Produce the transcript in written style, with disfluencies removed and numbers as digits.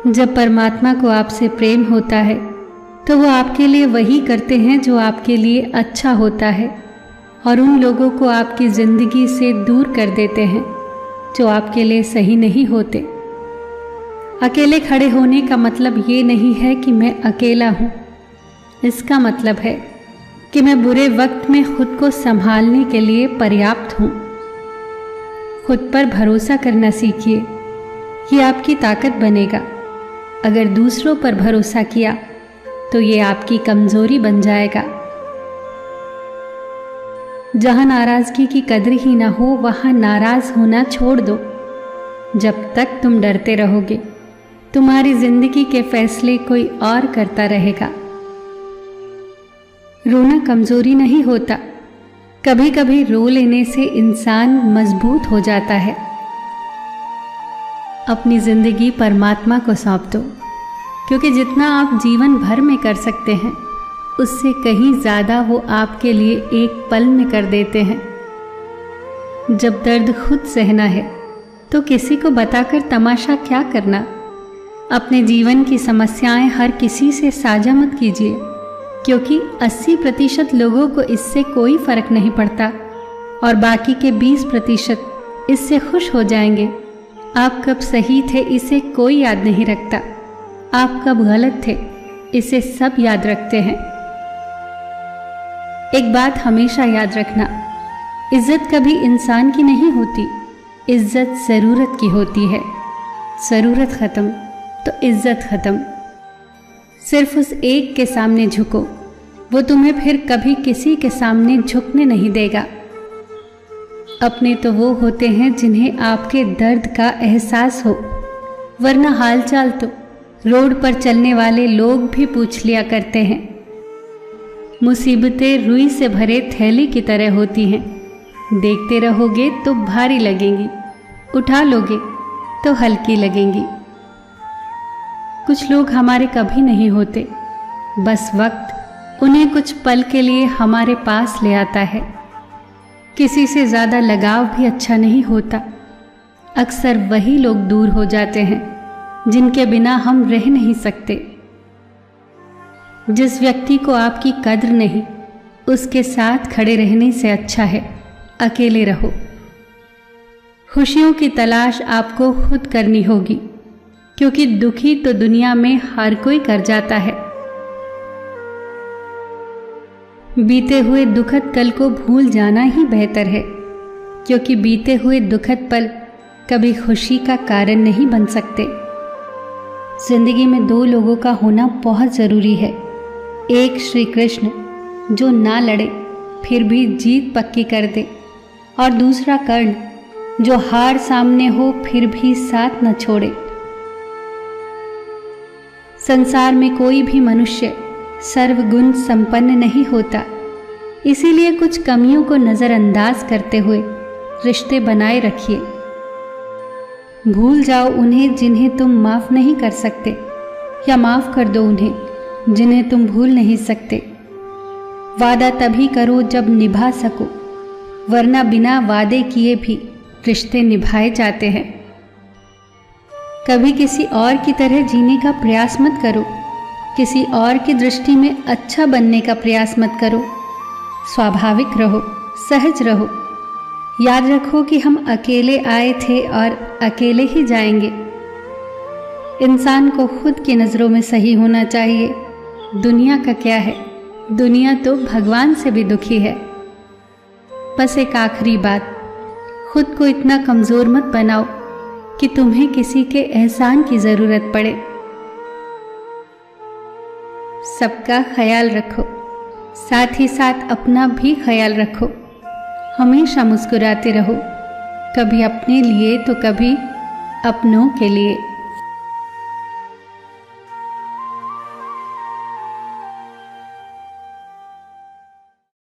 जब परमात्मा को आपसे प्रेम होता है तो वो आपके लिए वही करते हैं जो आपके लिए अच्छा होता है, और उन लोगों को आपकी ज़िंदगी से दूर कर देते हैं जो आपके लिए सही नहीं होते। अकेले खड़े होने का मतलब ये नहीं है कि मैं अकेला हूँ। इसका मतलब है कि मैं बुरे वक्त में खुद को संभालने के लिए पर्याप्त हूँ। खुद पर भरोसा करना सीखिए, ये आपकी ताकत बनेगा। अगर दूसरों पर भरोसा किया तो ये आपकी कमजोरी बन जाएगा। जहां नाराजगी की कद्र ही ना हो वहां नाराज होना छोड़ दो। जब तक तुम डरते रहोगे तुम्हारी जिंदगी के फैसले कोई और करता रहेगा। रोना कमजोरी नहीं होता, कभी कभी रो लेने से इंसान मजबूत हो जाता है। अपनी जिंदगी परमात्मा को सौंप दो, क्योंकि जितना आप जीवन भर में कर सकते हैं उससे कहीं ज़्यादा वो आपके लिए एक पल में कर देते हैं। जब दर्द खुद सहना है तो किसी को बताकर तमाशा क्या करना। अपने जीवन की समस्याएं हर किसी से साझा मत कीजिए, क्योंकि 80% लोगों को इससे कोई फर्क नहीं पड़ता और बाकी के 20% इससे खुश हो जाएंगे। आप कब सही थे इसे कोई याद नहीं रखता, आप कब गलत थे इसे सब याद रखते हैं। एक बात हमेशा याद रखना, इज्जत कभी इंसान की नहीं होती, इज्जत ज़रूरत की होती है। ज़रूरत ख़त्म तो इज्जत ख़त्म। सिर्फ उस एक के सामने झुको, वो तुम्हें फिर कभी किसी के सामने झुकने नहीं देगा। अपने तो वो होते हैं जिन्हें आपके दर्द का एहसास हो, वरना हालचाल तो रोड पर चलने वाले लोग भी पूछ लिया करते हैं। मुसीबतें रुई से भरे थैली की तरह होती हैं, देखते रहोगे तो भारी लगेंगी, उठा लोगे तो हल्की लगेंगी। कुछ लोग हमारे कभी नहीं होते, बस वक्त उन्हें कुछ पल के लिए हमारे पास ले आता है। किसी से ज़्यादा लगाव भी अच्छा नहीं होता। अक्सर वही लोग दूर हो जाते हैं जिनके बिना हम रह नहीं सकते। जिस व्यक्ति को आपकी कद्र नहीं, उसके साथ खड़े रहने से अच्छा है अकेले रहो। खुशियों की तलाश आपको खुद करनी होगी, क्योंकि दुखी तो दुनिया में हर कोई कर जाता है। बीते हुए दुखद कल को भूल जाना ही बेहतर है, क्योंकि बीते हुए दुखद पल कभी खुशी का कारण नहीं बन सकते। जिंदगी में 2 लोगों का होना बहुत ज़रूरी है। एक श्री कृष्ण जो ना लड़े फिर भी जीत पक्की कर दे, और दूसरा कर्ण जो हार सामने हो फिर भी साथ न छोड़े। संसार में कोई भी मनुष्य सर्वगुण संपन्न नहीं होता, इसीलिए कुछ कमियों को नज़रअंदाज करते हुए रिश्ते बनाए रखिए। भूल जाओ उन्हें जिन्हें तुम माफ़ नहीं कर सकते, या माफ़ कर दो उन्हें जिन्हें तुम भूल नहीं सकते। वादा तभी करो जब निभा सको, वरना बिना वादे किए भी रिश्ते निभाए जाते हैं। कभी किसी और की तरह जीने का प्रयास मत करो, किसी और की दृष्टि में अच्छा बनने का प्रयास मत करो। स्वाभाविक रहो, सहज रहो। याद रखो कि हम अकेले आए थे और अकेले ही जाएंगे। इंसान को खुद की नज़रों में सही होना चाहिए। दुनिया का क्या है, दुनिया तो भगवान से भी दुखी है। बस एक आखिरी बात, खुद को इतना कमज़ोर मत बनाओ कि तुम्हें किसी के एहसान की ज़रूरत पड़े। सबका ख्याल रखो, साथ ही साथ अपना भी ख्याल रखो। हमेशा मुस्कुराते रहो, कभी अपने लिए तो कभी अपनों के लिए।